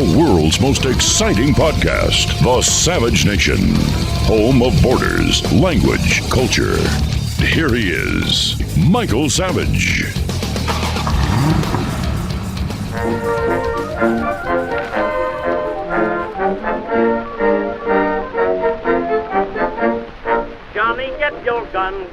the world's most exciting podcast, The Savage Nation, home of borders, language, culture. Here he is, Michael Savage.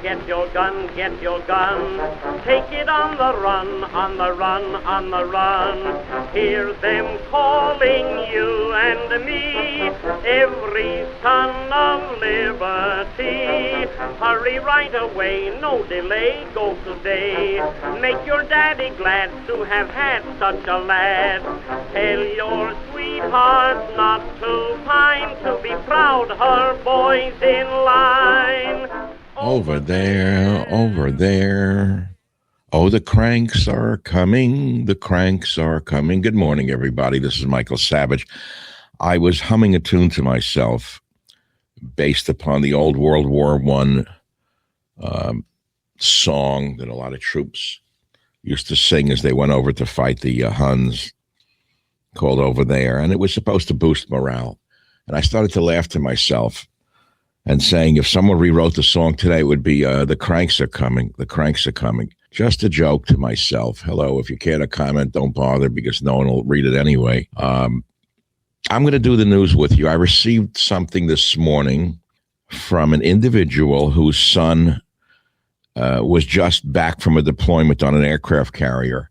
Get your gun, get your gun. Take it on the run, on the run, on the run. Hear them calling you and me, every son of liberty. Hurry right away, no delay, go today. Make your daddy glad to have had such a lad. Tell your sweetheart not to pine, to be proud her boy's in line. Over there, over there. Oh, the cranks are coming. The cranks are coming. Good morning, everybody. This is Michael Savage. I was humming a tune to myself based upon the old World War I song that a lot of troops used to sing as they went over to fight the Huns, called Over There. And it was supposed to boost morale. And I started to laugh to myself and saying, if someone rewrote the song today, it would be, the cranks are coming, the cranks are coming. Just a joke to myself. Hello, if you care to comment, don't bother because no one will read it anyway. I'm going to do the news with you. I received something this morning from an individual whose son was just back from a deployment on an aircraft carrier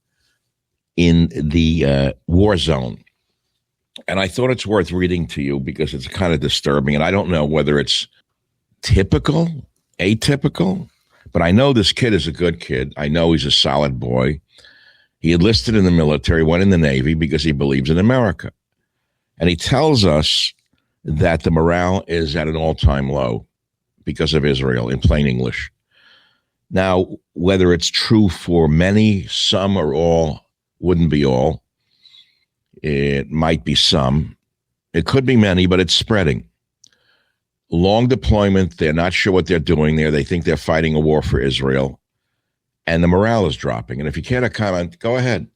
in the war zone. And I thought it's worth reading to you because it's kind of disturbing. And I don't know whether it's typical, atypical, but I know this kid is a good kid. I know he's a solid boy. He enlisted in the military, went in the Navy because he believes in America. And he tells us that the morale is at an all-time low because of Israel, in plain English. Now, whether it's true for many, some, or all, wouldn't be all. It might be some. It could be many, but it's spreading. Long deployment. They're not sure what they're doing there. They think they're fighting a war for Israel. And the morale is dropping. And if you care to comment, go ahead.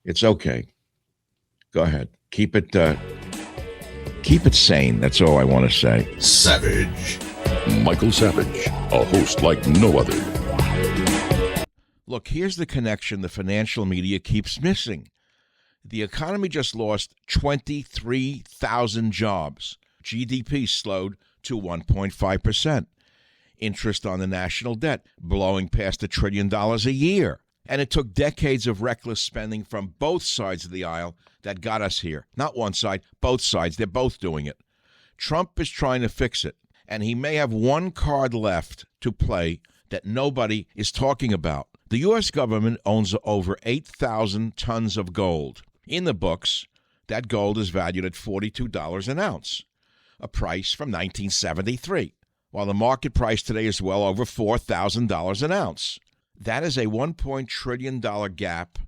It's okay. Go ahead. Keep it sane. That's all I want to say. Savage. Michael Savage, a host like no other. Look, here's the connection the financial media keeps missing. The economy just lost 23,000 jobs. GDP slowed to 1.5%. Interest on the national debt blowing past $1 trillion a year. And it took decades of reckless spending from both sides of the aisle that got us here. Not one side, both sides. They're both doing it. Trump is trying to fix it. And he may have one card left to play that nobody is talking about. The U.S. government owns over 8,000 tons of gold. In the books, that gold is valued at $42 an ounce, a price from 1973, while the market price today is well over $4,000 an ounce. That is a $1 trillion gap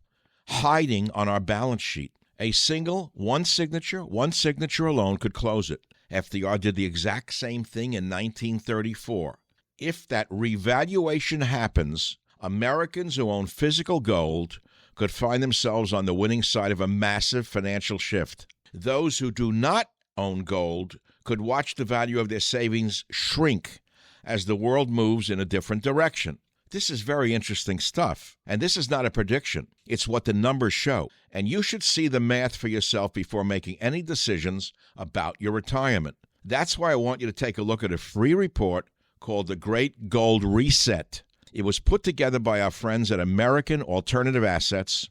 hiding on our balance sheet. One signature alone could close it. FDR did the exact same thing in 1934. If that revaluation happens, Americans who own physical gold could find themselves on the winning side of a massive financial shift. Those who do not own gold could watch the value of their savings shrink as the world moves in a different direction. This is very interesting stuff, and this is not a prediction. It's what the numbers show, and you should see the math for yourself before making any decisions about your retirement. That's why I want you to take a look at a free report called The Great Gold Reset. It was put together by our friends at American Alternative Assets,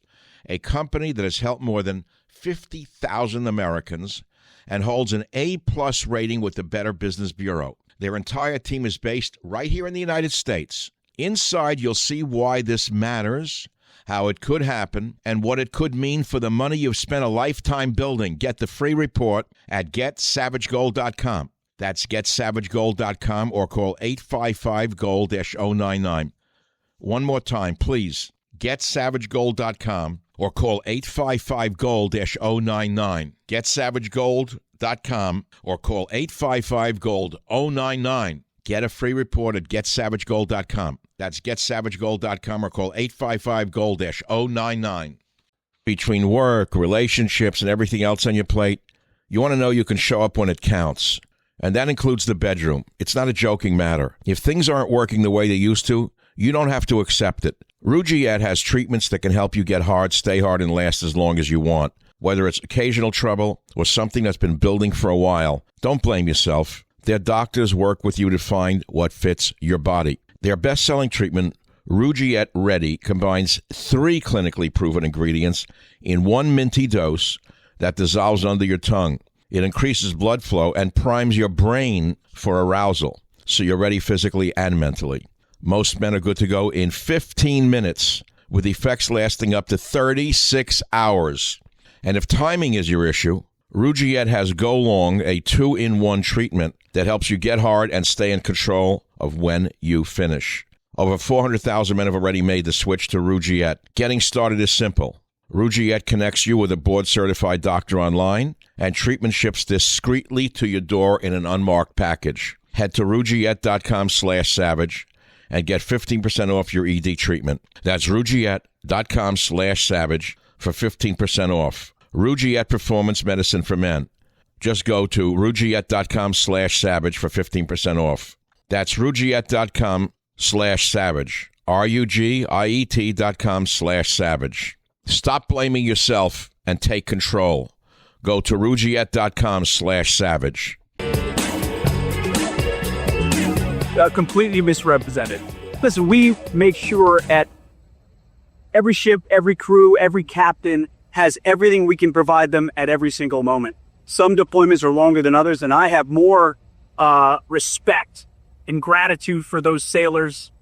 a company that has helped more than 50,000 Americans and holds an A-plus rating with the Better Business Bureau. Their entire team is based right here in the United States. Inside, you'll see why this matters, how it could happen, and what it could mean for the money you've spent a lifetime building. Get the free report at GetSavageGold.com. That's GetSavageGold.com or call 855-GOLD-099. One more time, please. GetSavageGold.com or call 855-GOLD-099. GetSavageGold.com or call 855-GOLD-099. Get a free report at GetSavageGold.com. That's GetSavageGold.com or call 855-GOLD-099. Between work, relationships, and everything else on your plate, you want to know you can show up when it counts. And that includes the bedroom. It's not a joking matter. If things aren't working the way they used to, you don't have to accept it. Rugiet has treatments that can help you get hard, stay hard, and last as long as you want. Whether it's occasional trouble or something that's been building for a while, don't blame yourself. Their doctors work with you to find what fits your body. Their best-selling treatment, Rugiet Ready, combines 3 clinically proven ingredients in one minty dose that dissolves under your tongue. It increases blood flow and primes your brain for arousal, so you're ready physically and mentally. Most men are good to go in 15 minutes, with effects lasting up to 36 hours. And if timing is your issue, Rugiet has Go Long, a 2-in-1 treatment that helps you get hard and stay in control of when you finish. Over 400,000 men have already made the switch to Rugiet. Getting started is simple. Rugiet connects you with a board-certified doctor online, and treatment ships discreetly to your door in an unmarked package. Head to Rugiet.com/savage and get 15% off your ED treatment. That's Rugiet.com/savage for 15% off. Rugiet Performance Medicine for Men. Just go to Rugiet.com/savage for 15% off. That's Rugiet.com/savage. Rugiet.com/savage. Stop blaming yourself and take control. Go to Rugiet.com/savage. Completely misrepresented. Listen, we make sure at every ship, every crew, every captain has everything we can provide them at every single moment. Some deployments are longer than others, and I have more respect and gratitude for those sailors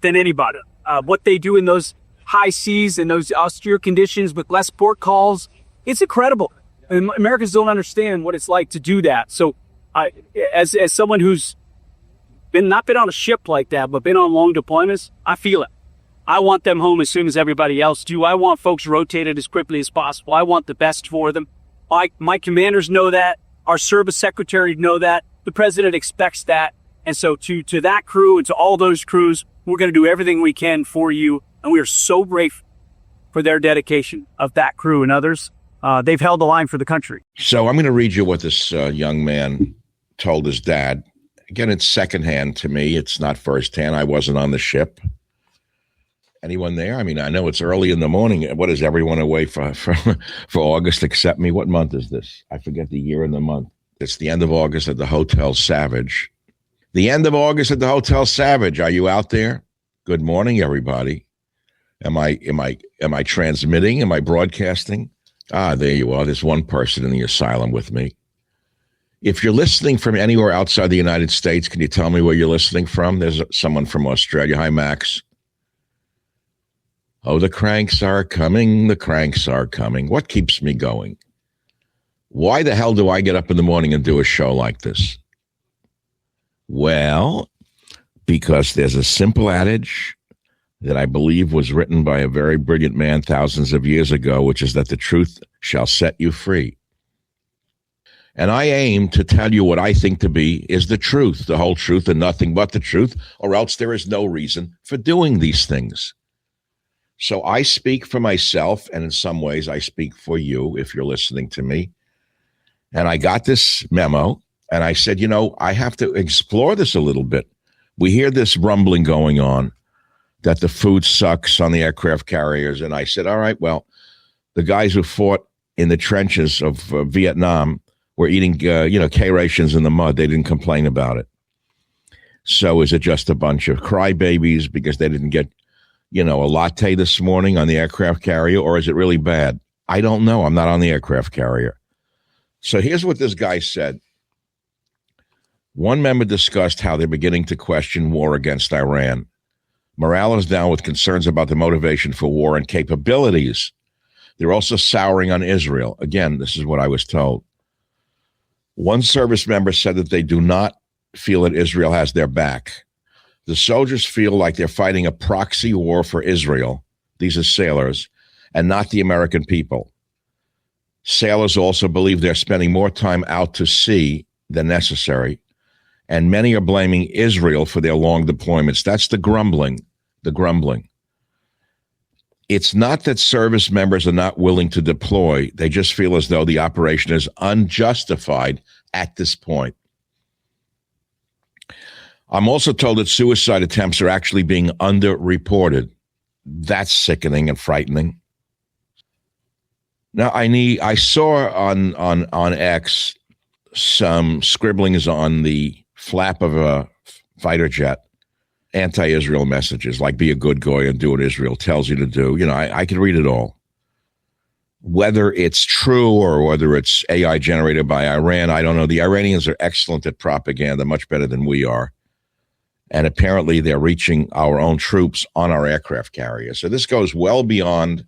than anybody. What they do in those high seas and those austere conditions with less port calls, it's incredible. And Americans don't understand what it's like to do that. So as someone who's not been on a ship like that, but been on long deployments, I feel it. I want them home as soon as everybody else do. I want folks rotated as quickly as possible. I want the best for them. My commanders know that. Our service secretary know that. The president expects that. And so to that crew and to all those crews, we're going to do everything we can for you. And we are so grateful for their dedication of that crew and others. They've held the line for the country. So I'm going to read you what this young man told his dad. Again, it's secondhand to me. It's not firsthand. I wasn't on the ship. Anyone there? I mean, I know it's early in the morning. What is everyone away for August except me? What month is this? I forget the year and the month. It's the end of August at the Hotel Savage. The end of August at the Hotel Savage. Are you out there? Good morning, everybody. Am I transmitting? Am I broadcasting? There you are. There's one person in the asylum with me. If you're listening from anywhere outside the United States, can you tell me where you're listening from? There's someone from Australia. Hi, Max. Oh, the cranks are coming. The cranks are coming. What keeps me going? Why the hell do I get up in the morning and do a show like this? Well, because there's a simple adage that I believe was written by a very brilliant man thousands of years ago, which is that the truth shall set you free. And I aim to tell you what I think to be is the truth, the whole truth and nothing but the truth, or else there is no reason for doing these things. So I speak for myself, and in some ways I speak for you if you're listening to me. And I got this memo, and I said, I have to explore this a little bit. We hear this rumbling going on that the food sucks on the aircraft carriers. And I said, all right, well, the guys who fought in the trenches of Vietnam were eating, K rations in the mud. They didn't complain about it. So is it just a bunch of crybabies because they didn't get, a latte this morning on the aircraft carrier, or is it really bad? I don't know. I'm not on the aircraft carrier. So here's what this guy said. One member discussed how they're beginning to question war against Iran. Morale is down with concerns about the motivation for war and capabilities. They're also souring on Israel. Again, this is what I was told. One service member said that they do not feel that Israel has their back. The soldiers feel like they're fighting a proxy war for Israel. These are sailors, and not the American people. Sailors also believe they're spending more time out to sea than necessary, and many are blaming Israel for their long deployments. That's the grumbling. It's not that service members are not willing to deploy. They just feel as though the operation is unjustified at this point. I'm also told that suicide attempts are actually being underreported. That's sickening and frightening. Now, I saw on X some scribblings on the flap of a fighter jet, anti-Israel messages, like be a good guy and do what Israel tells you to do. I can read it all. Whether it's true or whether it's AI generated by Iran, I don't know. The Iranians are excellent at propaganda, much better than we are. And apparently they're reaching our own troops on our aircraft carriers. So this goes well beyond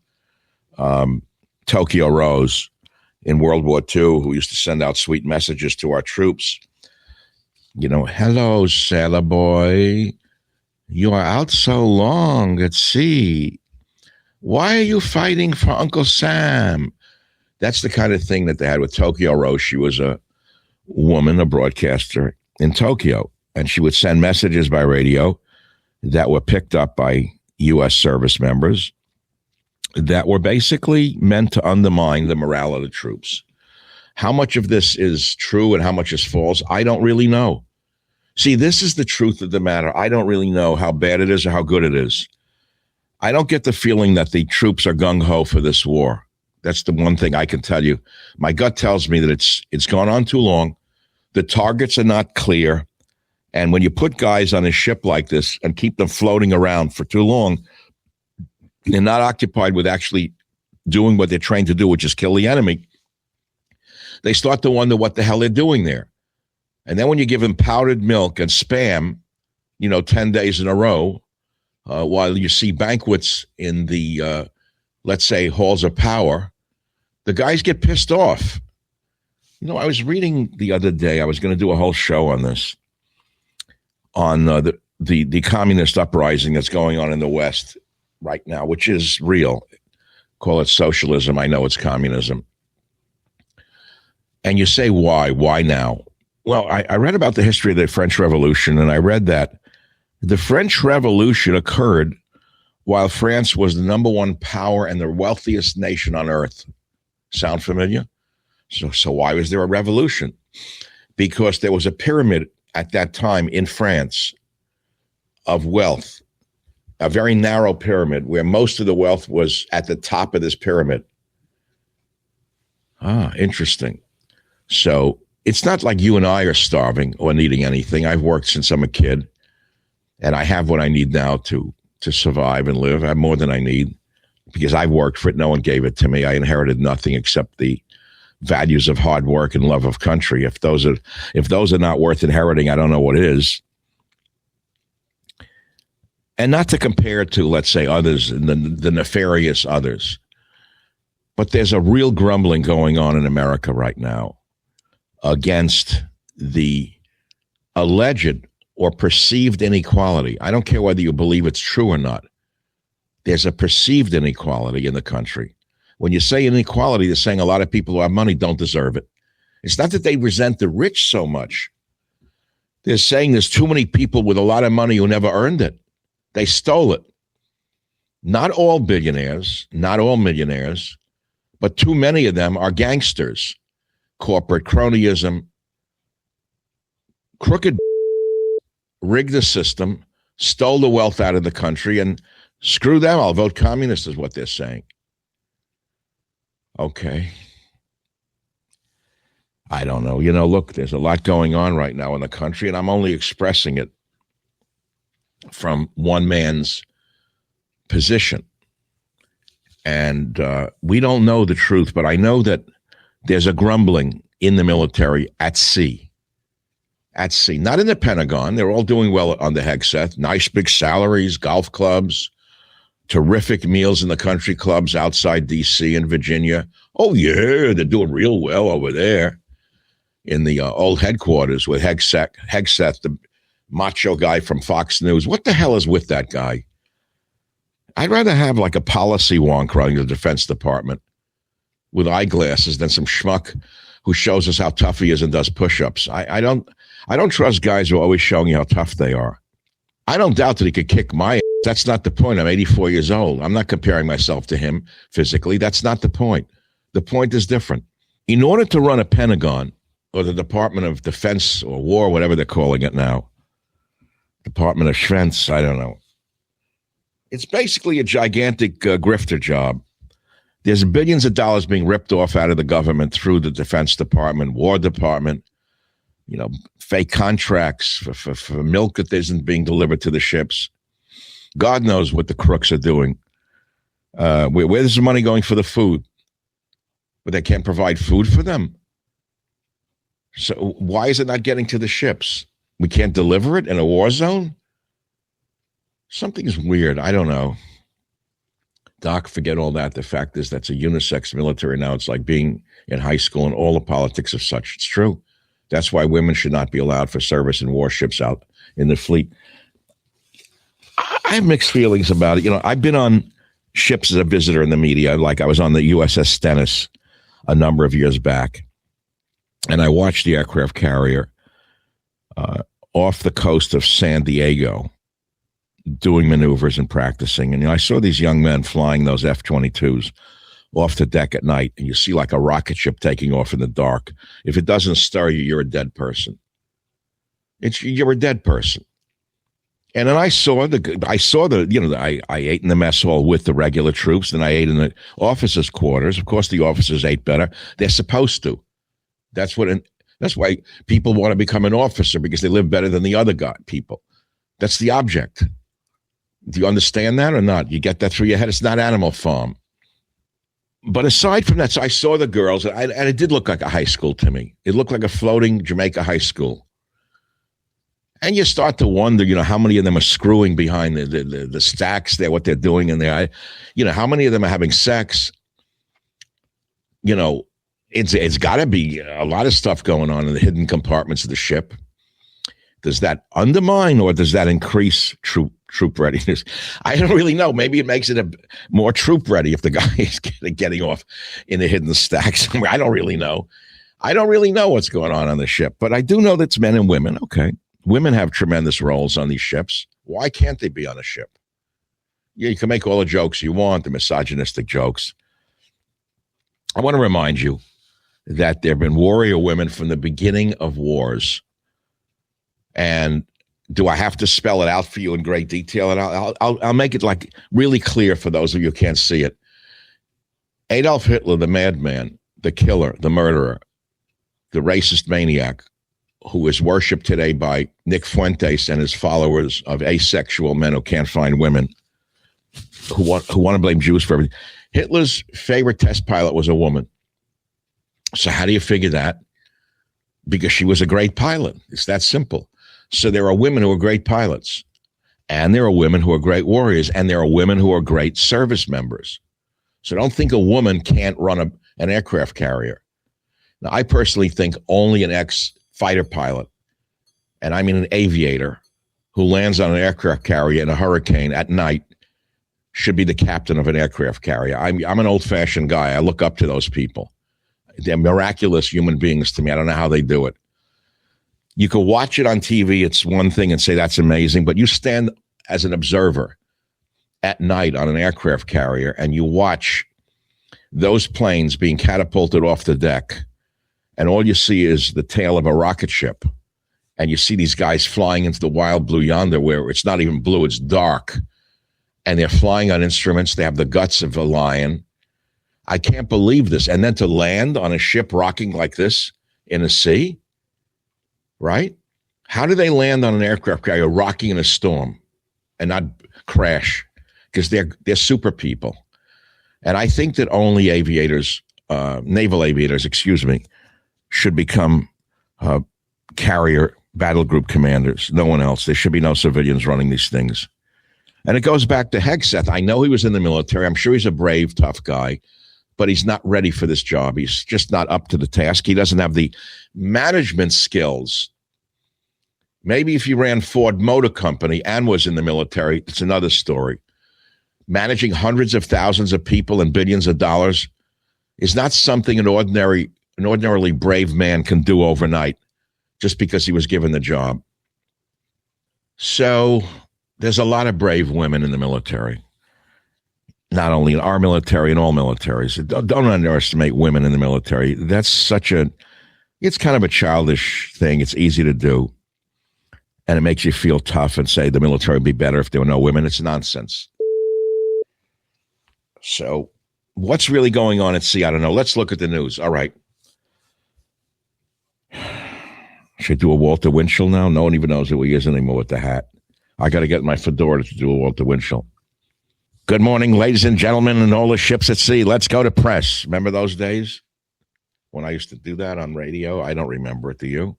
Tokyo Rose in World War II, who used to send out sweet messages to our troops. Hello, sailor boy. You are out so long at sea. Why are you fighting for Uncle Sam? That's the kind of thing that they had with Tokyo Rose. She was a woman, a broadcaster in Tokyo, and she would send messages by radio that were picked up by U.S. service members that were basically meant to undermine the morale of the troops. How much of this is true and how much is false, I don't really know. See, this is the truth of the matter. I don't really know how bad it is or how good it is. I don't get the feeling that the troops are gung-ho for this war. That's the one thing I can tell you. My gut tells me that it's gone on too long. The targets are not clear. And when you put guys on a ship like this and keep them floating around for too long, they're not occupied with actually doing what they're trained to do, which is kill the enemy. They start to wonder what the hell they're doing there. And then when you give them powdered milk and Spam, 10 days in a row, while you see banquets in the, let's say, halls of power, the guys get pissed off. I was reading the other day, I was going to do a whole show on this, on the communist uprising that's going on in the West right now, which is real. Call it socialism. I know it's communism. And you say, why? Why now? Well, I read about the history of the French Revolution, and I read that the French Revolution occurred while France was the number one power and the wealthiest nation on earth. Sound familiar? So why was there a revolution? Because there was a pyramid at that time in France of wealth, a very narrow pyramid where most of the wealth was at the top of this pyramid. Interesting. So it's not like you and I are starving or needing anything. I've worked since I'm a kid, and I have what I need now to survive and live. I have more than I need because I worked for it. No one gave it to me. I inherited nothing except the values of hard work and love of country. If those are not worth inheriting, I don't know what is. And not to compare to, let's say, others, the nefarious others. But there's a real grumbling going on in America right now against the alleged or perceived inequality. I don't care whether you believe it's true or not. There's a perceived inequality in the country. When you say inequality, they're saying a lot of people who have money don't deserve it. It's not that they resent the rich so much. They're saying there's too many people with a lot of money who never earned it. They stole it. Not all billionaires, not all millionaires, but too many of them are gangsters. Corporate cronyism, crooked, rigged the system, stole the wealth out of the country, and screw them, I'll vote communist is what they're saying. Okay. I don't know. Look, there's a lot going on right now in the country, and I'm only expressing it from one man's position. And we don't know the truth, but I know that there's a grumbling in the military at sea. At sea, not in the Pentagon. They're all doing well under Hegseth. Nice big salaries, golf clubs, terrific meals in the country clubs outside D.C. and Virginia. Oh, yeah, they're doing real well over there in the old headquarters with Hegseth, the macho guy from Fox News. What the hell is with that guy? I'd rather have like a policy wonk running the Defense Department with eyeglasses than some schmuck who shows us how tough he is and does push-ups. I don't trust guys who are always showing you how tough they are. I don't doubt that he could kick my ass that's not the point. I'm 84 years old. I'm not comparing myself to him physically. That's not the point. The point is different. In order to run a Pentagon or the Department of Defense or War, whatever they're calling it now, Department of Defense, I don't know. It's basically a gigantic grifter job. There's billions of dollars being ripped off out of the government through the Defense Department, War Department, fake contracts for milk that isn't being delivered to the ships. God knows what the crooks are doing. Where's the money going for the food? But they can't provide food for them. So why is it not getting to the ships? We can't deliver it in a war zone? Something's weird. I don't know. Doc, forget all that. The fact is that's a unisex military now. It's like being in high school and all the politics of such. It's true. That's why women should not be allowed for service in warships out in the fleet. I have mixed feelings about it. I've been on ships as a visitor in the media. Like I was on the USS Stennis a number of years back. And I watched the aircraft carrier off the coast of San Diego doing maneuvers and practicing. And I saw these young men flying those F-22s off the deck at night, and you see like a rocket ship taking off in the dark. If it doesn't stir you, you're a dead person. You're a dead person. And then I ate in the mess hall with the regular troops, then I ate in the officers' quarters. Of course, the officers ate better. They're supposed to. That's why people want to become an officer, because they live better than the other people. That's the object. Do you understand that or not? You get that through your head? It's not Animal Farm. But aside from that, so I saw the girls, and it did look like a high school to me. It looked like a floating Jamaica high school. And you start to wonder, how many of them are screwing behind the stacks there, what they're doing in there. How many of them are having sex? It's got to be a lot of stuff going on in the hidden compartments of the ship. Does that undermine or does that increase troop readiness? I don't really know. Maybe it makes it more troop ready if the guy is getting off in the hidden stacks. I don't really know. I don't really know what's going on the ship, but I do know that it's men and women. Okay. Women have tremendous roles on these ships. Why can't they be on a ship? Yeah, you can make all the jokes you want, the misogynistic jokes. I want to remind you that there have been warrior women from the beginning of wars. And do I have to spell it out for you in great detail? And I'll make it like really clear for those of you who can't see it. Adolf Hitler, the madman, the killer, the murderer, the racist maniac, who is worshipped today by Nick Fuentes and his followers of asexual men who can't find women, who want to blame Jews for everything. Hitler's favorite test pilot was a woman. So how do you figure that? Because she was a great pilot. It's that simple. So there are women who are great pilots, and there are women who are great warriors, and there are women who are great service members. So don't think a woman can't run an aircraft carrier. Now, I personally think only an ex-fighter pilot, and I mean an aviator, who lands on an aircraft carrier in a hurricane at night should be the captain of an aircraft carrier. I'm an old-fashioned guy. I look up to those people. They're miraculous human beings to me. I don't know how they do it. You can watch it on TV. It's one thing and say that's amazing, but you stand as an observer at night on an aircraft carrier and you watch those planes being catapulted off the deck, and all you see is the tail of a rocket ship, and you see these guys flying into the wild blue yonder where it's not even blue, it's dark, and they're flying on instruments. They have the guts of a lion. I can't believe this. And then to land on a ship rocking like this in a sea, right? How do they land on an aircraft carrier rocking in a storm and not crash? Because they're super people. And I think that only aviators, naval aviators, should become carrier battle group commanders. No one else. There should be no civilians running these things. And it goes back to Hegseth. I know he was in the military. I'm sure he's a brave, tough guy, but he's not ready for this job. He's just not up to the task. He doesn't have the management skills. Maybe if he ran Ford Motor Company and was in the military, it's another story. Managing hundreds of thousands of people and billions of dollars is not something an ordinarily brave man can do overnight just because he was given the job. So There's a lot of brave women in the military. Not only in our military, in all militaries. Don't underestimate women in the military. That's it's kind of a childish thing. It's easy to do. And it makes you feel tough and say the military would be better if there were no women. It's nonsense. So what's really going on at sea? I don't know. Let's look at the news. All right. Should I do a Walter Winchell now? No one even knows who he is anymore with the hat. I got to get my fedora to do a Walter Winchell. Good morning, ladies and gentlemen, and all the ships at sea. Let's go to press. Remember those days when I used to do that on radio? I don't remember it. Do you?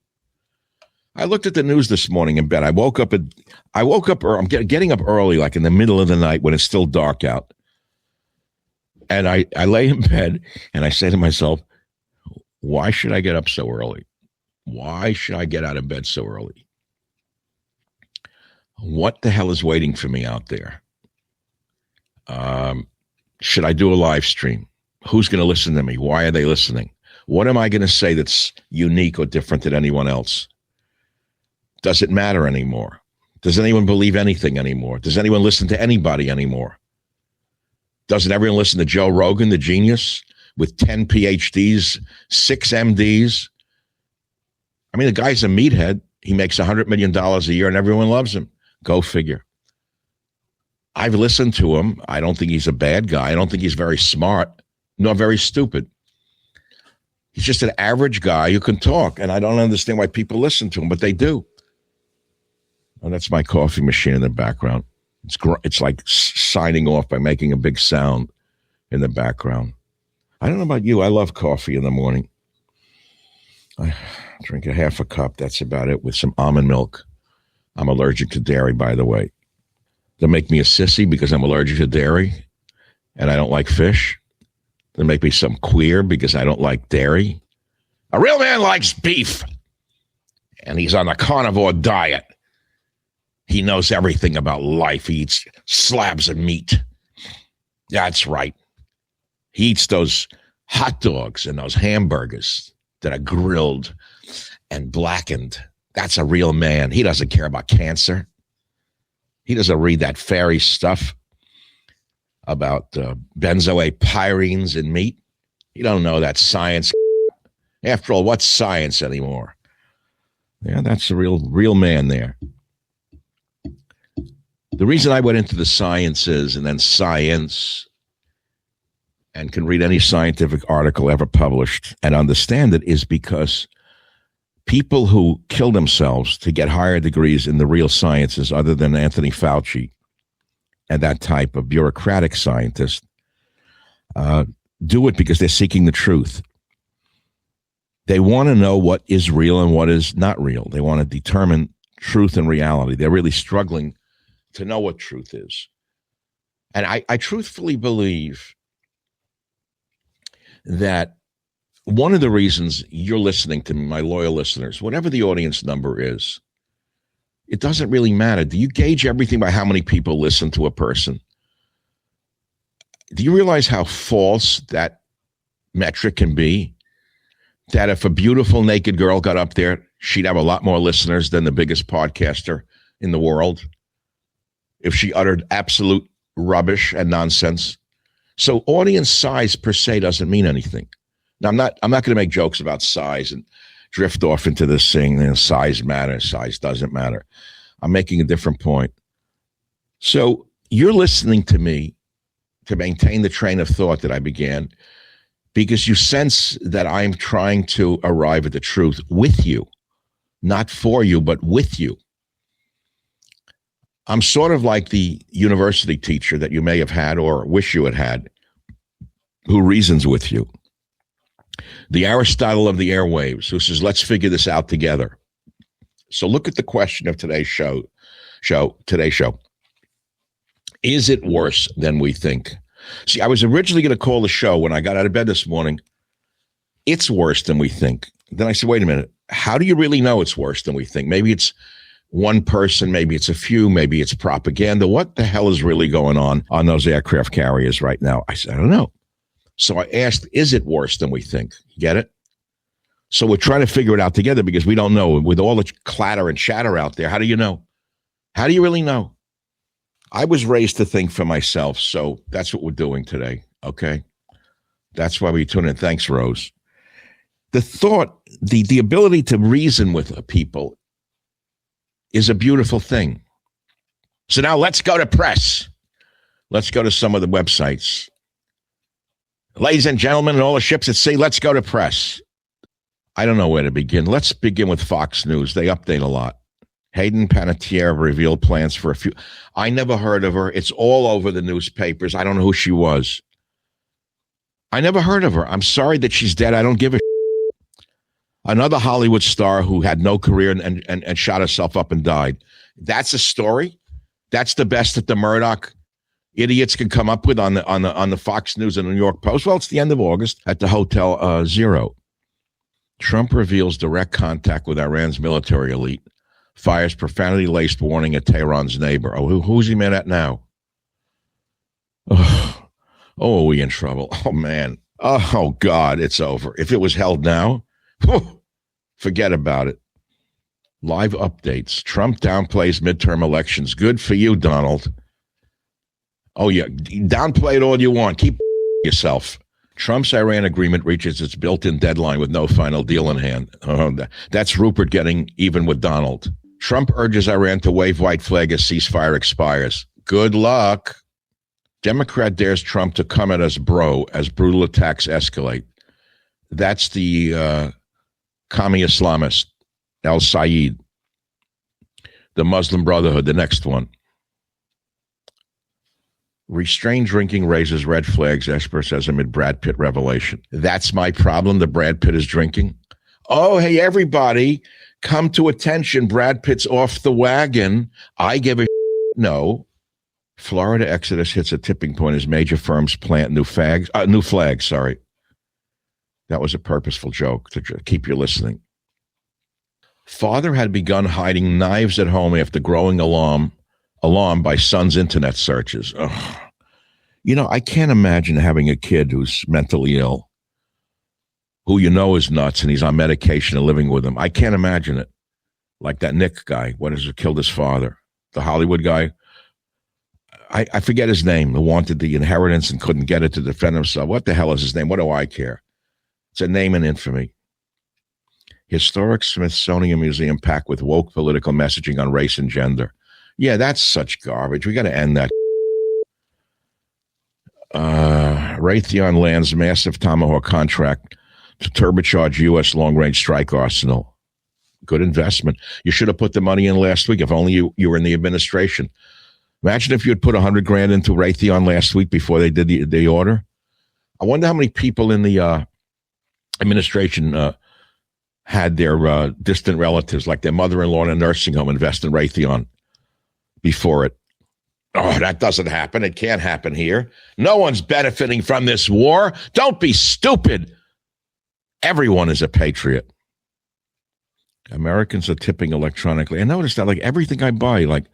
I looked at the news this morning in bed. I'm getting up early, like in the middle of the night when it's still dark out. And I lay in bed and I say to myself, why should I get up so early? Why should I get out of bed so early? What the hell is waiting for me out there? Should I do a live stream? Who's going to listen to me? Why are they listening? What am I going to say that's unique or different than anyone else? Does it matter anymore? Does anyone believe anything anymore? Does anyone listen to anybody anymore? Doesn't everyone listen to Joe Rogan, the genius, with 10 PhDs, 6 MDs? I mean, the guy's a meathead. He makes $100 million a year and everyone loves him. Go figure. I've listened to him. I don't think he's a bad guy. I don't think he's very smart, nor very stupid. He's just an average guy who can talk, and I don't understand why people listen to him, but they do. And that's my coffee machine in the background. It's like signing off by making a big sound in the background. I don't know about you. I love coffee in the morning. I drink a half a cup. That's about it, with some almond milk. I'm allergic to dairy, by the way. They'll make me a sissy because I'm allergic to dairy and I don't like fish. They'll make me some queer because I don't like dairy. A real man likes beef, and he's on the carnivore diet. He knows everything about life. He eats slabs of meat. That's right. He eats those hot dogs and those hamburgers that are grilled and blackened. That's a real man. He doesn't care about cancer. He doesn't read that fairy stuff about benzoapyrenes in meat. He don't know that science. After all, what's science anymore? Yeah, that's a real man there. The reason I went into the sciences and then science and can read any scientific article ever published and understand it is because people who kill themselves to get higher degrees in the real sciences, other than Anthony Fauci and that type of bureaucratic scientist, do it because they're seeking the truth. They want to know what is real and what is not real. They want to determine truth and reality. They're really struggling to know what truth is. And I truthfully believe that one of the reasons you're listening to me, my loyal listeners, whatever the audience number is, it doesn't really matter. Do you gauge everything by how many people listen to a person? Do you realize how false that metric can be? That if a beautiful naked girl got up there, she'd have a lot more listeners than the biggest podcaster in the world if she uttered absolute rubbish and nonsense. So audience size per se doesn't mean anything. Now, I'm not going to make jokes about size and drift off into this thing, size matters, size doesn't matter. I'm making a different point. So you're listening to me to maintain the train of thought that I began because you sense that I'm trying to arrive at the truth with you, not for you, but with you. I'm sort of like the university teacher that you may have had or wish you had had who reasons with you. The Aristotle of the airwaves who says, let's figure this out together. So look at the question of today's show. Is it worse than we think? See, I was originally going to call the show when I got out of bed this morning, it's worse than we think. Then I said, wait a minute, how do you really know it's worse than we think? Maybe it's one person, maybe it's a few, maybe it's propaganda. What the hell is really going on those aircraft carriers right now? I said, I don't know. So I asked, is it worse than we think? Get it? So we're trying to figure it out together because we don't know. With all the clatter and chatter out there, how do you know? How do you really know? I was raised to think for myself, so that's what we're doing today, okay? That's why we tune in. Thanks, Rose. The thought, the ability to reason with people is a beautiful thing. So now let's go to press. Let's go to some of the websites. Ladies and gentlemen, and all the ships at sea, let's go to press. I don't know where to begin. Let's begin with Fox News. They update a lot. Hayden Panettiere revealed plans for a few. I never heard of her. It's all over the newspapers. I don't know who she was. I never heard of her. I'm sorry that she's dead. I don't give a Another Hollywood star who had no career and shot herself up and died. That's a story. That's the best that the Murdoch idiots can come up with on the Fox News and the New York Post. Well, it's the end of August at the Hotel Zero. Trump reveals direct contact with Iran's military elite. Fires profanity-laced warning at Tehran's neighbor. Oh, who's he mad at now? Oh, are we in trouble? Oh, man. Oh, God, it's over. If it was held now, forget about it. Live updates. Trump downplays midterm elections. Good for you, Donald. Oh, yeah. Downplay it all you want. Keep yourself. Trump's Iran agreement reaches its built-in deadline with no final deal in hand. That's Rupert getting even with Donald. Trump urges Iran to wave white flag as ceasefire expires. Good luck. Democrat dares Trump to come at us, bro, as brutal attacks escalate. That's the commie Islamist, Al Sayed. The Muslim Brotherhood, the next one. Restrained drinking raises red flags, expert says amid Brad Pitt revelation. That's my problem, the Brad Pitt is drinking. Oh, hey, everybody, come to attention. Brad Pitt's off the wagon. I give a no. Florida exodus hits a tipping point as major firms plant new flags. That was a purposeful joke to keep you listening. Father had begun hiding knives at home after growing alarm by son's internet searches. Ugh. You know, I can't imagine having a kid who's mentally ill, who you know is nuts and he's on medication and living with him. I can't imagine it. Like that Nick guy, who killed his father, the Hollywood guy. I forget his name, who wanted the inheritance and couldn't get it to defend himself. What the hell is his name? What do I care? It's a name and infamy. Historic Smithsonian Museum packed with woke political messaging on race and gender. Yeah, that's such garbage. We got to end that. Raytheon lands massive Tomahawk contract to turbocharge U.S. long-range strike arsenal. Good investment. You should have put the money in last week. If only you were in the administration. Imagine if you had put $100,000 into Raytheon last week before they did the order. I wonder how many people in the administration had their distant relatives, like their mother-in-law in a nursing home, invest in Raytheon before it. Oh, that doesn't happen. It can't happen here. No one's benefiting from this war. Don't be stupid. Everyone is a patriot. Americans are tipping electronically. I noticed that, like, everything I buy, like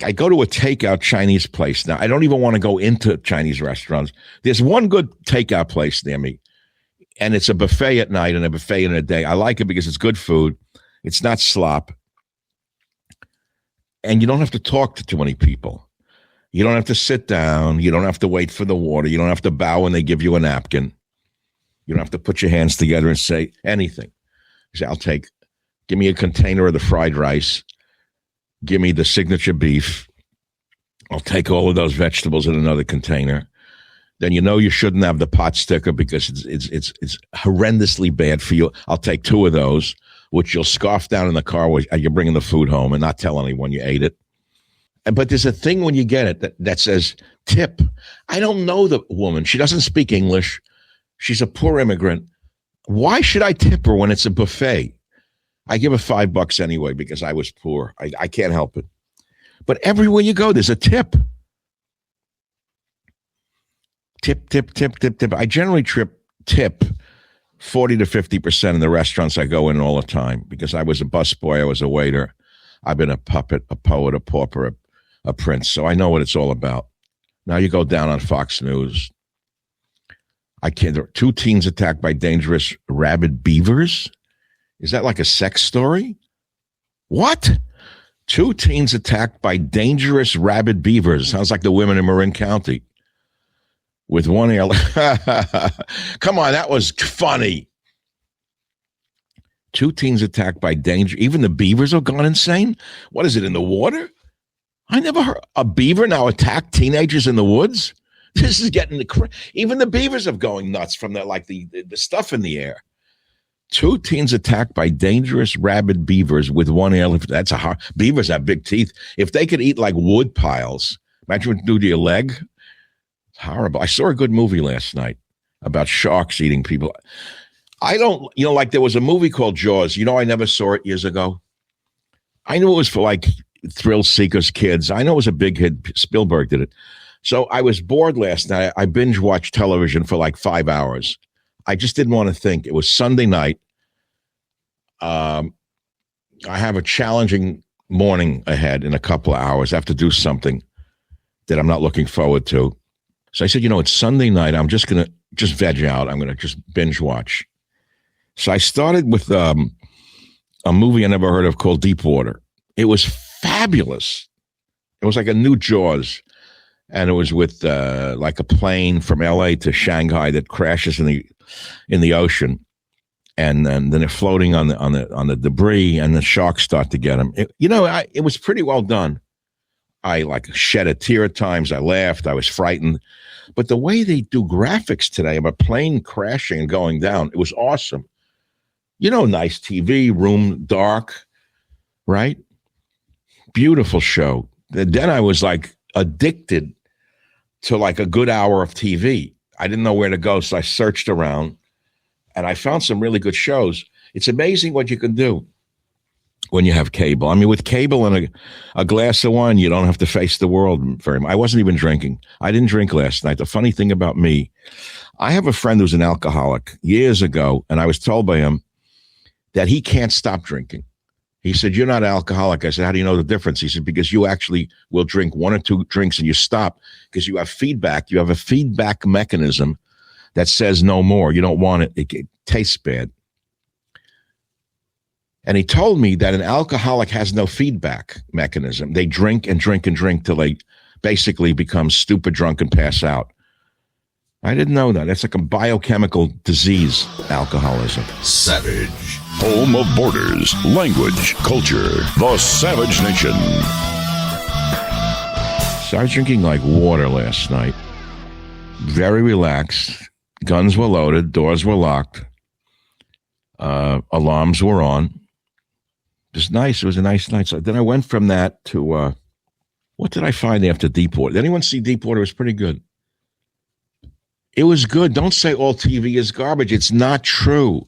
I go to a takeout Chinese place. Now, I don't even want to go into Chinese restaurants. There's one good takeout place near me, and it's a buffet at night and a buffet in a day. I like it because it's good food. It's not slop. And you don't have to talk to too many people. You don't have to sit down. You don't have to wait for the water. You don't have to bow when they give you a napkin. You don't have to put your hands together and say anything. You say, give me a container of the fried rice. Give me the signature beef. I'll take all of those vegetables in another container. Then you know you shouldn't have the pot sticker because it's horrendously bad for you. I'll take 2 of those, which you'll scarf down in the car while you're bringing the food home and not tell anyone you ate it. But there's a thing when you get it that says tip. I don't know the woman. She doesn't speak English. She's a poor immigrant. Why should I tip her when it's a buffet? I give her $5 anyway because I was poor. I can't help it. But everywhere you go, there's a tip. Tip, tip, tip, tip, tip. I generally tip 40 to 50% in the restaurants I go in all the time because I was a busboy, I was a waiter. I've been a puppet, a poet, a pauper, a prince, so I know what it's all about. Now you go down on Fox News. There are 2 teens attacked by dangerous rabid beavers. Is that like a sex story? What? 2 teens attacked by dangerous rabid beavers. Sounds like the women in Marin County. With one ear. Come on, that was funny. 2 teens attacked by danger. Even the beavers have gone insane? What is it, in the water? I never heard a beaver now attack teenagers in the woods. This is getting even the beavers are going nuts from the stuff in the air. 2 teens attacked by dangerous rabid beavers with one ear. That's beavers have big teeth. If they could eat like wood piles, imagine what to do to your leg. It's horrible. I saw a good movie last night about sharks eating people. I don't, like there was a movie called Jaws. I never saw it years ago. I knew it was for like thrill seekers, kids. I know it was a big hit. Spielberg did it. So I was bored last night. I binge watched television for like 5 hours. I just didn't want to think. It was Sunday night. I have a challenging morning ahead in a couple of hours. I have to do something that I'm not looking forward to. So I said, it's Sunday night. I'm just going to veg out. I'm going to just binge watch. So I started with a movie I never heard of called Deepwater. It was fabulous. It was like a new Jaws. And it was with like a plane from LA to Shanghai that crashes in the ocean. And then they're floating on the debris, and the sharks start to get them. It was pretty well done. I like shed a tear at times. I laughed. I was frightened. But the way they do graphics today of a plane crashing and going down, it was awesome. Nice TV, room dark, right? Beautiful show. Then I was like addicted to like a good hour of TV. I didn't know where to go, so I searched around, and I found some really good shows. It's amazing what you can do when you have cable. I mean, with cable and a glass of wine, you don't have to face the world very much. I wasn't even drinking. I didn't drink last night. The funny thing about me, I have a friend who's an alcoholic years ago, and I was told by him that he can't stop drinking. He said, "You're not alcoholic." I said, "How do you know the difference?" He said, "Because you actually will drink 1 or 2 drinks and you stop because you have feedback. You have a feedback mechanism that says no more. You don't want it. It tastes bad." And he told me that an alcoholic has no feedback mechanism. They drink and drink and drink till they basically become stupid drunk and pass out. I didn't know that. It's like a biochemical disease, alcoholism. Savage. Home of borders, language, culture. The Savage Nation. So I was drinking like water last night. Very relaxed. Guns were loaded. Doors were locked. Alarms were on. It was nice. It was a nice night. So then I went from that to, what did I find after Deepwater? Did anyone see Deepwater? It was pretty good. It was good. Don't say all TV is garbage. It's not true.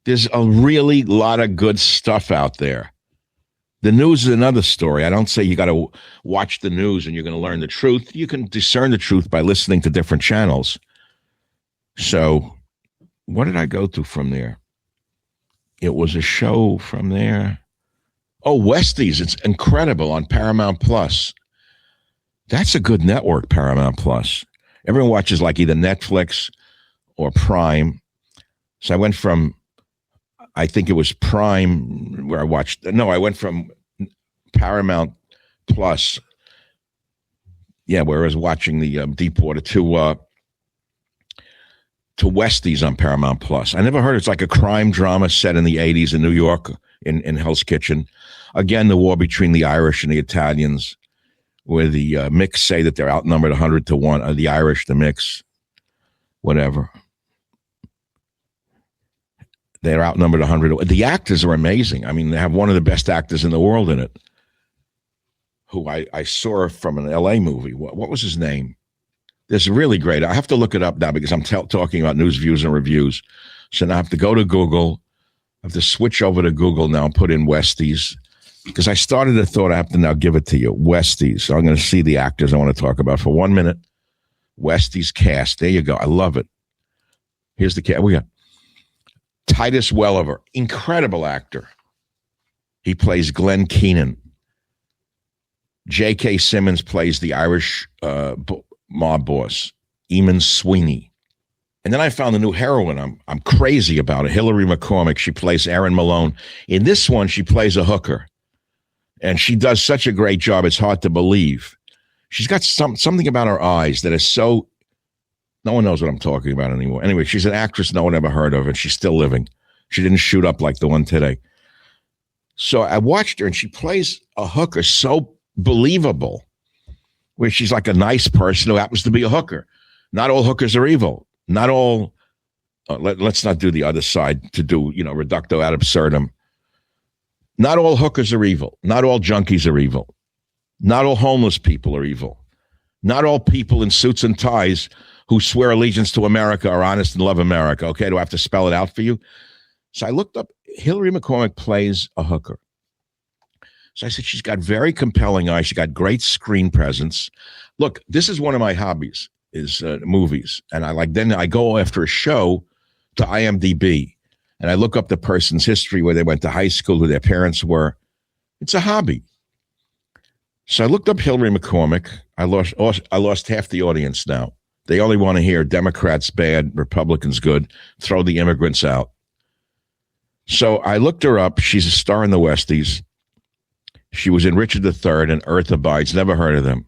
There's a really lot of good stuff out there. The news is another story. I don't say you got to watch the news and you're going to learn the truth. You can discern the truth by listening to different channels. So what did I go to from there? It was a show from there. Oh, Westies. It's incredible on Paramount Plus. That's a good network, Paramount Plus. Everyone watches like either Netflix or Prime. So I went from, I think it was Prime where I watched. No, I went from Paramount Plus. Yeah, where I was watching the Deepwater to Westies on Paramount Plus. I never heard. It's like a crime drama set in the 80s in New York in Hell's Kitchen. Again, the war between the Irish and the Italians, where the Mix say that they're outnumbered 100-1. The Irish, the Mix, whatever. They're outnumbered 100. The actors are amazing. I mean, they have one of the best actors in the world in it, who I saw from an LA movie. What was his name? This is really great. I have to look it up now because I'm talking about news, views, and reviews. So now I have to go to Google. I have to switch over to Google now and put in Westies. Because I started a thought, I have to now give it to you. Westies. So I'm going to see the actors I want to talk about for 1 minute. Westies cast. There you go. I love it. Here's the cast. We got Titus Welliver. Incredible actor. He plays Glenn Keenan. J.K. Simmons plays the Irish mob boss, Eamon Sweeney. And then I found a new heroine. I'm crazy about it. Hillary McCormick. She plays Erin Malone. In this one, she plays a hooker. And she does such a great job, it's hard to believe. She's got something about her eyes that is so, no one knows what I'm talking about anymore. Anyway, she's an actress no one ever heard of, and she's still living. She didn't shoot up like the one today. So I watched her, and she plays a hooker so believable, where she's like a nice person who happens to be a hooker. Not all hookers are evil. Not all, let's not do the other side to do, reducto ad absurdum. Not all hookers are evil. Not all junkies are evil. Not all homeless people are evil. Not all people in suits and ties who swear allegiance to America are honest and love America. Okay, do I have to spell it out for you? So I looked up, Hillary McCormick plays a hooker. So I said, she's got very compelling eyes. She got great screen presence. Look, this is one of my hobbies, is movies. And I go after a show to IMDb, and I look up the person's history, where they went to high school, who their parents were. It's a hobby. So I looked up Hillary McCormick. I lost half the audience now. They only want to hear Democrats bad, Republicans good, throw the immigrants out. So I looked her up. She's a star in the Westies. She was in Richard III and Earth Abides. Never heard of them.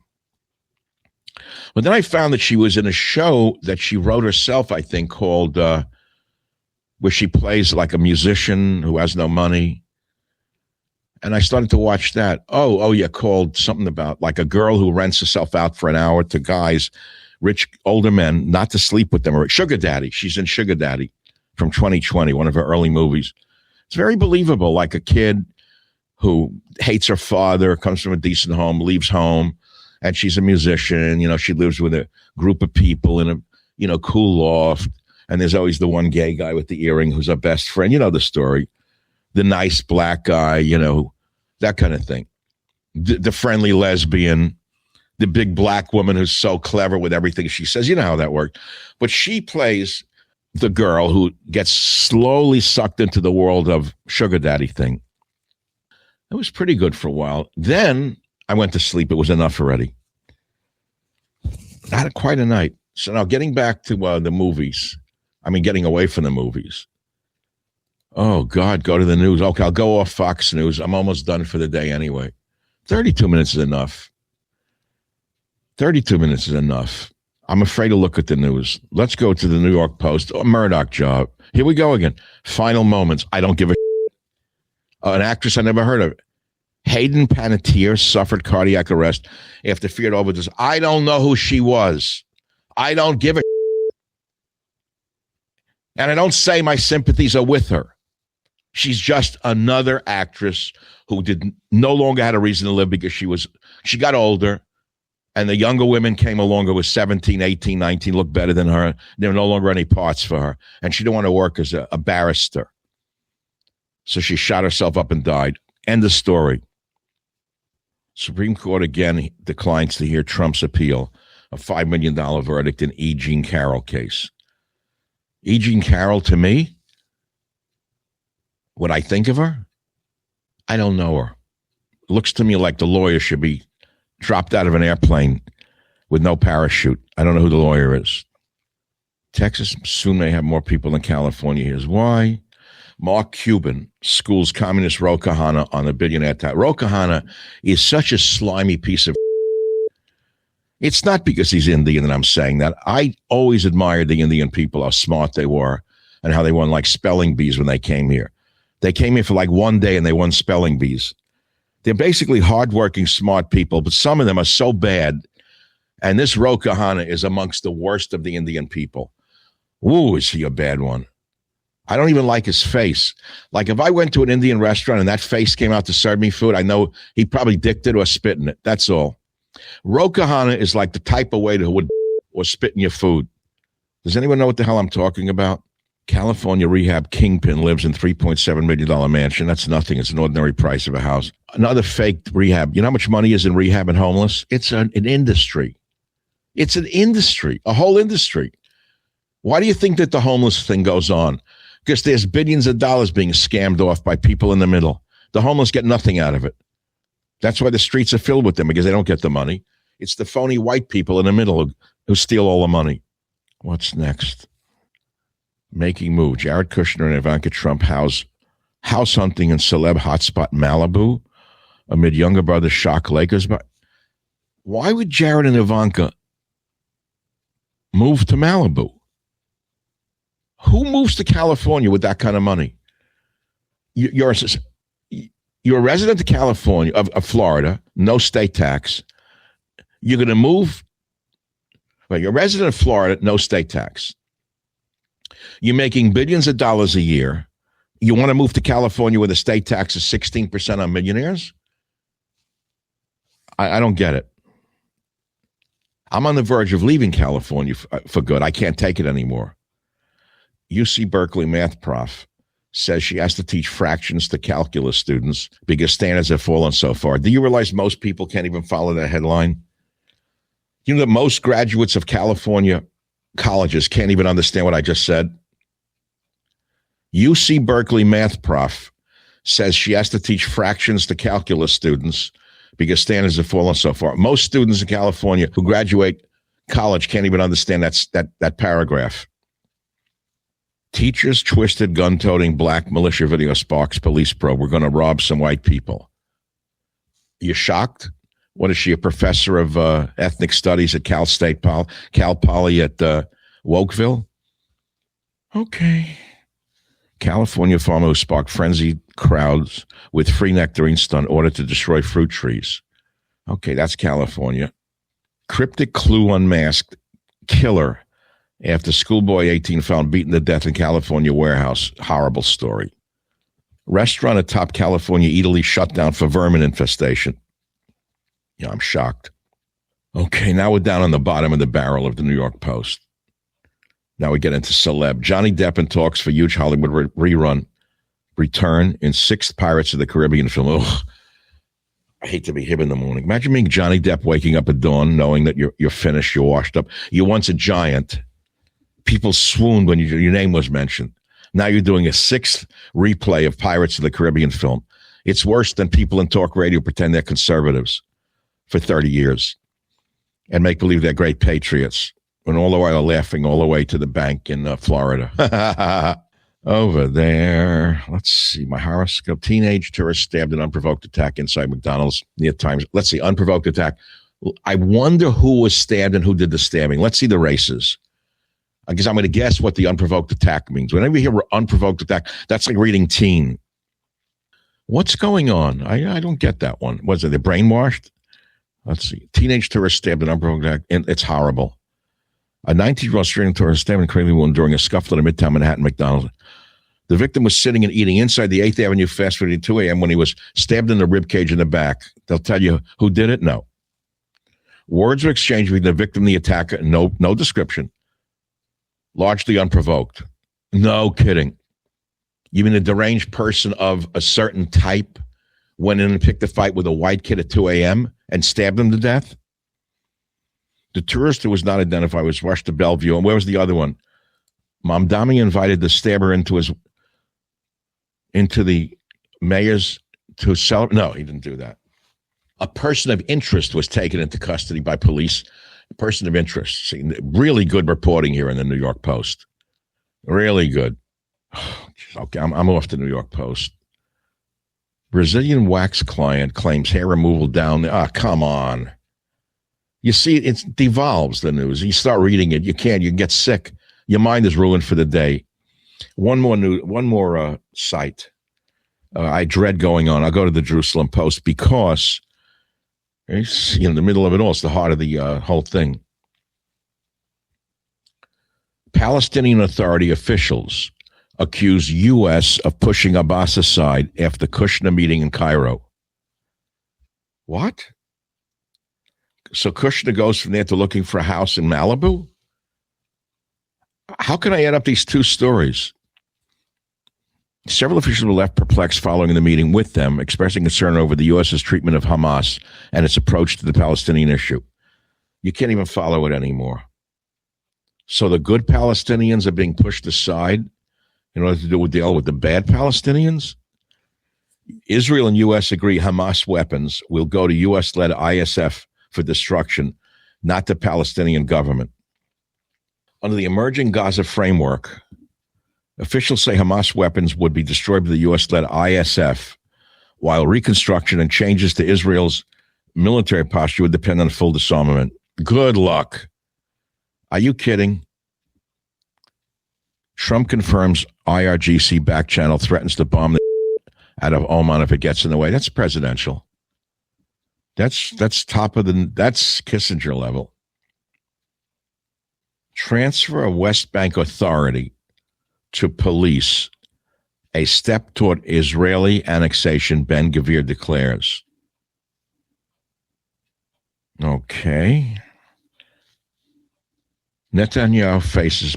But then I found that she was in a show that she wrote herself, I think, called, where she plays like a musician who has no money. And I started to watch that. Oh, yeah, called something about like a girl who rents herself out for an hour to guys, rich older men, not to sleep with them. Or Sugar Daddy. She's in Sugar Daddy from 2020, one of her early movies. It's very believable, like a kid who hates her father, comes from a decent home, leaves home, and she's a musician. She lives with a group of people in a, cool loft. And there's always the one gay guy with the earring who's her best friend. You know the story. The nice black guy, that kind of thing. The friendly lesbian, the big black woman who's so clever with everything she says. You know how that works. But she plays the girl who gets slowly sucked into the world of Sugar Daddy thing. It was pretty good for a while. Then I went to sleep. It was enough already. I had quite a night. So now getting back to the movies. Getting away from the movies. Oh, God, go to the news. Okay, I'll go off Fox News. I'm almost done for the day anyway. 32 minutes is enough. 32 minutes is enough. I'm afraid to look at the news. Let's go to the New York Post. Murdoch job. Here we go again. Final moments. I don't give a an actress I never heard of. Hayden Panettiere suffered cardiac arrest after feared overdose. I don't know who she was. I don't give a and I don't say my sympathies are with her. She's just another actress who no longer had a reason to live because she got older, and the younger women came along who was 17, 18, 19, looked better than her. There were no longer any parts for her, and she didn't want to work as a barrister. So she shot herself up and died. End of story. Supreme Court again declines to hear Trump's appeal, a $5 million verdict in E. Jean Carroll case. E. Jean Carroll, to me, what I think of her, I don't know her. Looks to me like the lawyer should be dropped out of an airplane with no parachute. I don't know who the lawyer is. Texas soon may have more people than California. Here's why. Mark Cuban schools communist Ro Khanna on the billionaire type. Ro Khanna is such a slimy piece of. It's not because he's Indian that I'm saying that. I always admired the Indian people, how smart they were, and how they won like spelling bees when they came here. They came here for like one day and they won spelling bees. They're basically hardworking, smart people, but some of them are so bad. And this Ro Khanna is amongst the worst of the Indian people. Ooh, is he a bad one? I don't even like his face. Like if I went to an Indian restaurant and that face came out to serve me food, I know he probably dicked it or spit in it. That's all. Ro Khanna is like the type of waiter who would or spit in your food. Does anyone know what the hell I'm talking about? California rehab kingpin lives in $3.7 million mansion. That's nothing. It's an ordinary price of a house. Another fake rehab. You know how much money is in rehab and homeless? It's an industry. It's an industry, a whole industry. Why do you think that the homeless thing goes on? Because there's billions of dollars being scammed off by people in the middle. The homeless get nothing out of it. That's why the streets are filled with them, because they don't get the money. It's the phony white people in the middle who steal all the money. What's next? Making move. Jared Kushner and Ivanka Trump house hunting in celeb hotspot Malibu. amid younger brother's shock Lakers. But why would Jared and Ivanka move to Malibu? Who moves to California with that kind of money? You're a resident of California, of Florida, no state tax. You're going to move. Well, you're a resident of Florida, no state tax. You're making billions of dollars a year. You want to move to California where the state tax is 16% on millionaires? I don't get it. I'm on the verge of leaving California for good. I can't take it anymore. UC Berkeley math prof says she has to teach fractions to calculus students because standards have fallen so far. Do you realize most people can't even follow that headline? You know that most graduates of California colleges can't even understand what I just said? UC Berkeley math prof says she has to teach fractions to calculus students because standards have fallen so far. Most students in California who graduate college can't even understand that paragraph. Teachers twisted gun-toting black militia video sparks police probe. We're going to rob some white people. You shocked? What is she, a professor of ethnic studies at Cal Poly at Wokeville? Okay. California farmer who sparked frenzied crowds with free nectarine stunt ordered to destroy fruit trees. Okay, that's California. Cryptic clue unmasked. Killer after schoolboy 18 found beaten to death in California warehouse. Horrible story. Restaurant atop California eatery shut down for vermin infestation. Yeah, I'm shocked. Okay, now we're down on the bottom of the barrel of the New York Post. Now we get into celeb. Johnny Depp in talks for huge Hollywood rerun. Return in sixth Pirates of the Caribbean film. Ugh. I hate to be him in the morning. Imagine being Johnny Depp waking up at dawn knowing that you're finished, you're washed up. You're once a giant. People swooned when your name was mentioned. Now you're doing a sixth replay of Pirates of the Caribbean film. It's worse than people in talk radio pretend they're conservatives for 30 years and make believe they're great patriots when all the while they're laughing all the way to the bank in Florida. Over there. Let's see. My horoscope. Teenage tourist stabbed in unprovoked attack inside McDonald's near Times. Let's see. Unprovoked attack. I wonder who was stabbed and who did the stabbing. Let's see the races. Because I'm going to guess what the unprovoked attack means. Whenever you hear unprovoked attack, that's like reading teen. What's going on? I don't get that one. Was it they're brainwashed? Let's see. Teenage tourist stabbed in unprovoked attack. It's horrible. A 19-year-old Australian tourist stabbed and gravely wounded during a scuffle at a Midtown Manhattan McDonald's. The victim was sitting and eating inside the 8th Avenue fast food at 2 a.m. when he was stabbed in the ribcage in the back. They'll tell you who did it? No. Words were exchanged between the victim and the attacker. No description. Largely unprovoked. No kidding. You mean a deranged person of a certain type went in and picked a fight with a white kid at 2 a.m. and stabbed him to death? The tourist who was not identified was rushed to Bellevue. And where was the other one? Mamdani invited the stabber into the mayor's to sell. No, he didn't do that. A person of interest was taken into custody by police. A person of interest. See, really good reporting here in the New York Post. Really good. Okay, I'm off the New York Post. Brazilian wax client claims hair removal down there. Ah, come on. You see, it devolves, the news. You start reading it, you get sick. Your mind is ruined for the day. One more site. I dread going on. I'll go to the Jerusalem Post because it's in the middle of it all. It's the heart of the whole thing. Palestinian Authority officials accuse U.S. of pushing Abbas aside after the Kushner meeting in Cairo. What? So Kushner goes from there to looking for a house in Malibu? How can I add up these two stories? Several officials were left perplexed following the meeting with them, expressing concern over the U.S.'s treatment of Hamas and its approach to the Palestinian issue. You can't even follow it anymore. So the good Palestinians are being pushed aside in order to deal with the bad Palestinians? Israel and U.S. agree Hamas weapons will go to U.S.-led ISF for destruction, not the Palestinian government. Under the emerging Gaza framework, officials say Hamas weapons would be destroyed by the U.S.-led ISF while reconstruction and changes to Israel's military posture would depend on full disarmament. Good luck. Are you kidding? Trump confirms IRGC back channel threatens to bomb the out of Oman if it gets in the way. That's presidential. That's that's Kissinger level. Transfer of West Bank authority to police, a step toward Israeli annexation, Ben-Gvir declares. Okay. Netanyahu faces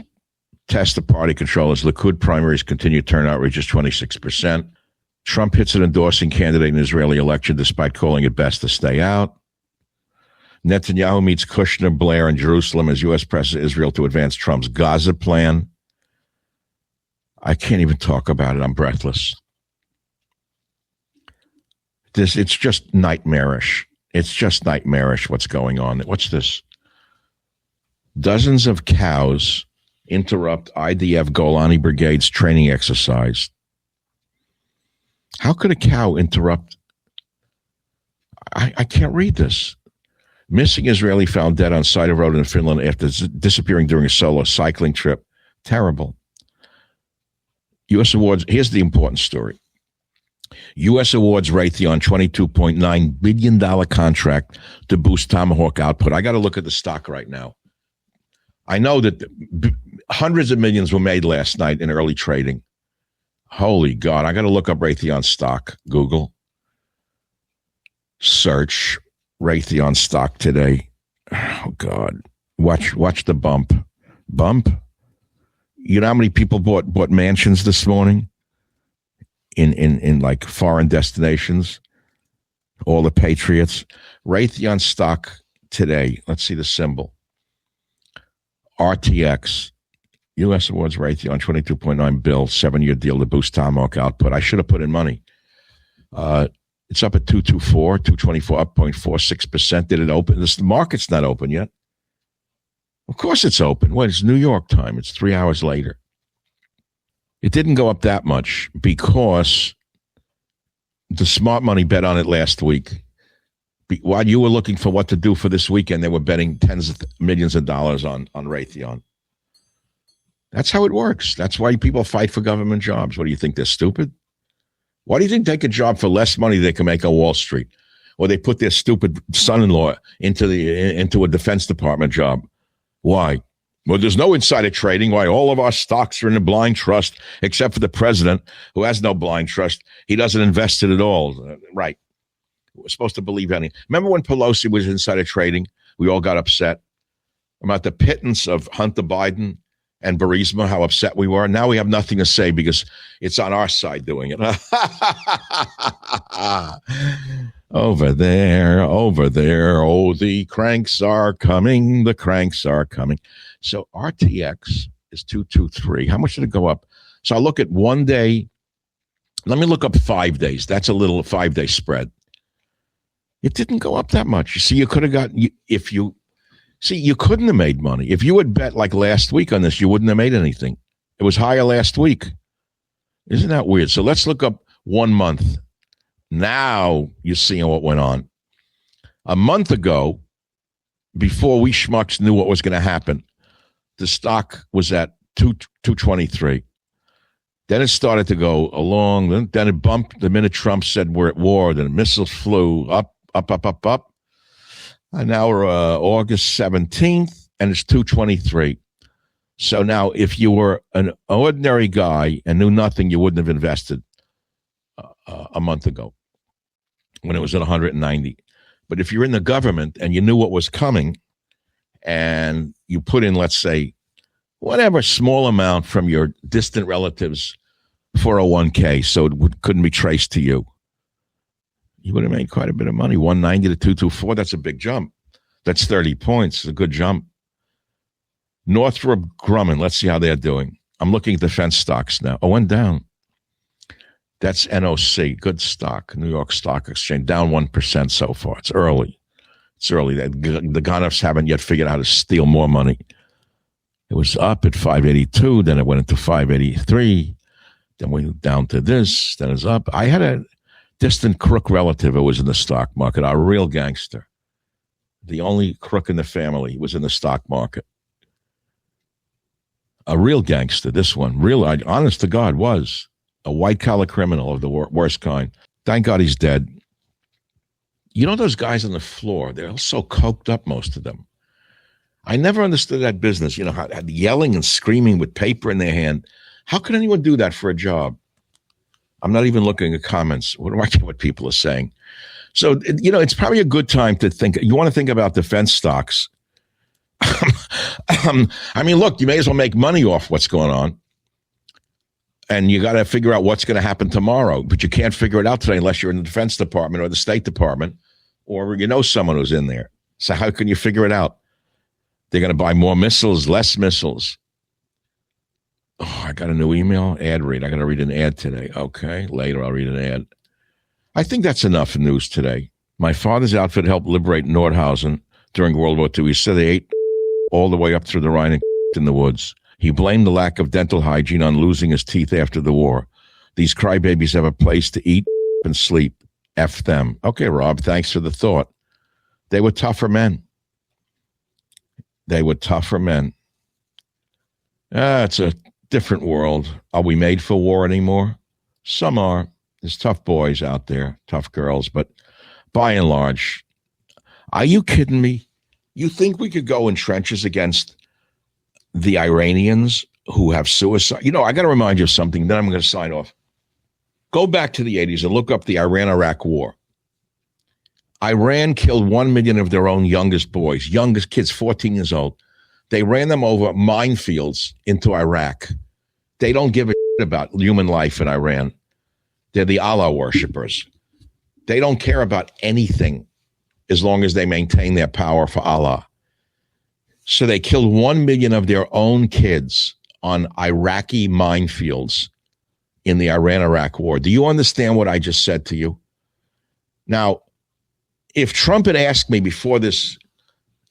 test of party control as Likud primaries continue. Turnout reaches 26%. Trump hits an endorsing candidate in the Israeli election despite calling it best to stay out. Netanyahu meets Kushner, Blair, and Jerusalem as U.S. presses Israel to advance Trump's Gaza plan. I can't even talk about it. I'm breathless. It's just nightmarish. It's just nightmarish what's going on. What's this? Dozens of cows interrupt IDF Golani Brigade's training exercise. How could a cow interrupt? I can't read this. Missing Israeli found dead on side of road in Finland after disappearing during a solo cycling trip. Terrible. U.S. awards. Here's the important story. U.S. awards Raytheon $22.9 billion contract to boost Tomahawk output. I got to look at the stock right now. I know that hundreds of millions were made last night in early trading. Holy God, I got to look up Raytheon stock. Google. Search Raytheon stock today. Oh, God. Watch the bump. Bump? You know how many people bought mansions this morning in like foreign destinations? All the patriots. Raytheon stock today. Let's see the symbol. RTX. U.S. awards Raytheon $22.9 billion, 7-year deal to boost Tomahawk output. I should have put in money. It's up at 224, 224, up 0.46%. Did it open? The market's not open yet. Of course it's open. Well, it's New York time. It's 3 hours later. It didn't go up that much because the smart money bet on it last week. While you were looking for what to do for this weekend, they were betting tens of millions of dollars on Raytheon. That's how it works. That's why people fight for government jobs. What do you think? They're stupid? Why do you think they take a job for less money they can make on Wall Street? Or they put their stupid son-in-law into a Defense Department job? Why? Well, there's no insider trading. Why? All of our stocks are in a blind trust, except for the president, who has no blind trust. He doesn't invest it at all. Right. We're supposed to believe anything. Remember when Pelosi was insider trading? We all got upset about the pittance of Hunter Biden and Burisma, how upset we were. Now we have nothing to say because it's on our side doing it. Over there. Oh, the cranks are coming. The cranks are coming. So RTX is 223. How much did it go up? So I'll look at 1 day. Let me look up 5 days. That's a little 5-day spread. It didn't go up that much. You see, you could have got, you couldn't have made money. If you had bet like last week on this, you wouldn't have made anything. It was higher last week. Isn't that weird? So let's look up 1 month. Now you're seeing what went on. A month ago, before we schmucks knew what was going to happen, the stock was at 223. Then it started to go along. Then it bumped the minute Trump said we're at war. Then missiles flew up. And now we're August 17th, and it's 223. So now if you were an ordinary guy and knew nothing, you wouldn't have invested a month ago when it was at 190. But if you're in the government and you knew what was coming and you put in, let's say, whatever small amount from your distant relatives 401k so it couldn't be traced to you, you would have made quite a bit of money. 190 to 224, that's a big jump. That's 30 points. It's a good jump. Northrop Grumman, let's see how they're doing. I'm looking at defense stocks now. Oh, went down. That's NOC, good stock, New York Stock Exchange, down 1% so far. It's early. The Gonoffs haven't yet figured out how to steal more money. It was up at 582, then it went into 583, then went down to this, then it's up. distant crook relative who was in the stock market, a real gangster. The only crook in the family was in the stock market. A real gangster, this one. Real, honest to God, was a white-collar criminal of the worst kind. Thank God he's dead. You know those guys on the floor, they're all so coked up, most of them. I never understood that business, how yelling and screaming with paper in their hand. How can anyone do that for a job? I'm not even looking at comments. What do I care what people are saying? So, it's probably a good time to think. You want to think about defense stocks. I mean, look, you may as well make money off what's going on. And you got to figure out what's going to happen tomorrow. But you can't figure it out today unless you're in the Defense Department or the State Department or someone who's in there. So how can you figure it out? They're going to buy more missiles, less missiles. Oh, I got a new email. Ad read. I got to read an ad today. Okay, later I'll read an ad. I think that's enough news today. My father's outfit helped liberate Nordhausen during World War II. He said they ate all the way up through the Rhine and in the woods. He blamed the lack of dental hygiene on losing his teeth after the war. These crybabies have a place to eat and sleep. F them. Okay, Rob, thanks for the thought. They were tougher men. They were tougher men. It's a different world. Are we made for war anymore? Some are. There's tough boys out there, tough girls, but by and large, are you kidding me? You think we could go in trenches against the Iranians who have suicide? I got to remind you of something, then I'm going to sign off. Go back to the 80s and look up the Iran-Iraq war. Iran killed 1 million of their own youngest boys, youngest kids, 14 years old. They ran them over minefields into Iraq. They don't give a shit about human life in Iran. They're the Allah worshippers. They don't care about anything as long as they maintain their power for Allah. So they killed 1 million of their own kids on Iraqi minefields in the Iran-Iraq war. Do you understand what I just said to you? Now, if Trump had asked me before this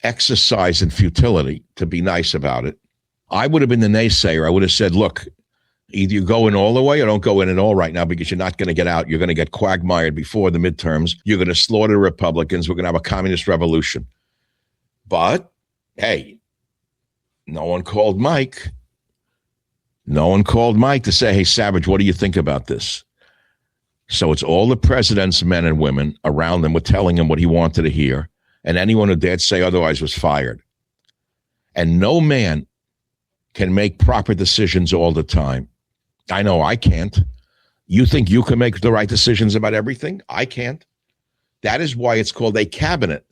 exercise in futility to be nice about it, I would have been the naysayer. I would have said, look, either you go in all the way or don't go in at all right now because you're not going to get out. You're going to get quagmired before the midterms. You're going to slaughter Republicans. We're going to have a communist revolution. But, hey, no one called Mike. No one called Mike to say, hey, Savage, what do you think about this? So it's all the president's men and women around him were telling him what he wanted to hear. And anyone who dared say otherwise was fired. And no man can make proper decisions all the time. I know I can't. You think you can make the right decisions about everything? I can't. That is why it's called a cabinet.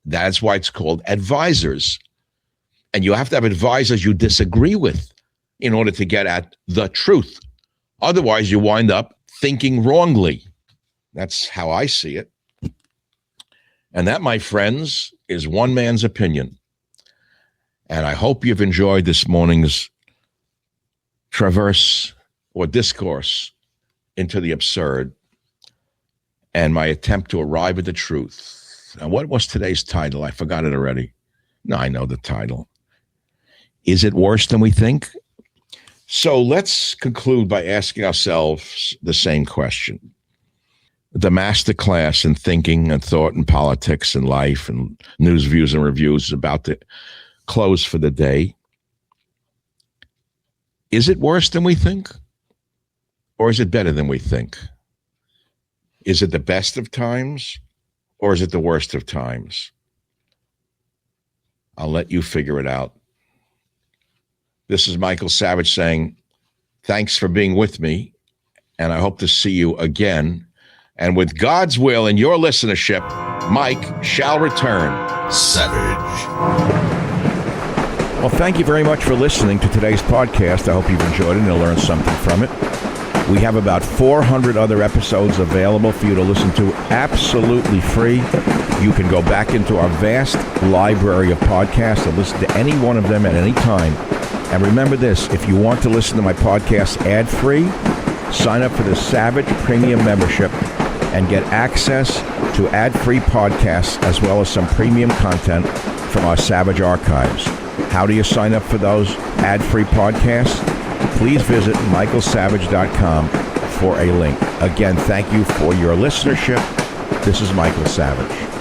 That's why it's called advisors. And you have to have advisors you disagree with in order to get at the truth. Otherwise, you wind up thinking wrongly. That's how I see it. And that, my friends, is one man's opinion. And I hope you've enjoyed this morning's traverse or discourse into the absurd and my attempt to arrive at the truth. Now, what was today's title? I forgot it already. No, I know the title. Is it worse than we think? So let's conclude by asking ourselves the same question. The master class in thinking and thought and politics and life and news, views, and reviews is about to close for the day. Is it worse than we think? Or is it better than we think? Is it the best of times? Or is it the worst of times? I'll let you figure it out. This is Michael Savage saying, thanks for being with me, and I hope to see you again. And with God's will and your listenership, Mike shall return. Savage. Well, thank you very much for listening to today's podcast. I hope you've enjoyed it and you'll learn something from it. We have about 400 other episodes available for you to listen to absolutely free. You can go back into our vast library of podcasts and listen to any one of them at any time. And remember this, if you want to listen to my podcast ad-free, sign up for the Savage Premium membership and get access to ad-free podcasts as well as some premium content from our Savage archives. How do you sign up for those ad-free podcasts? Please visit michaelsavage.com for a link. Again, thank you for your listenership. This is Michael Savage.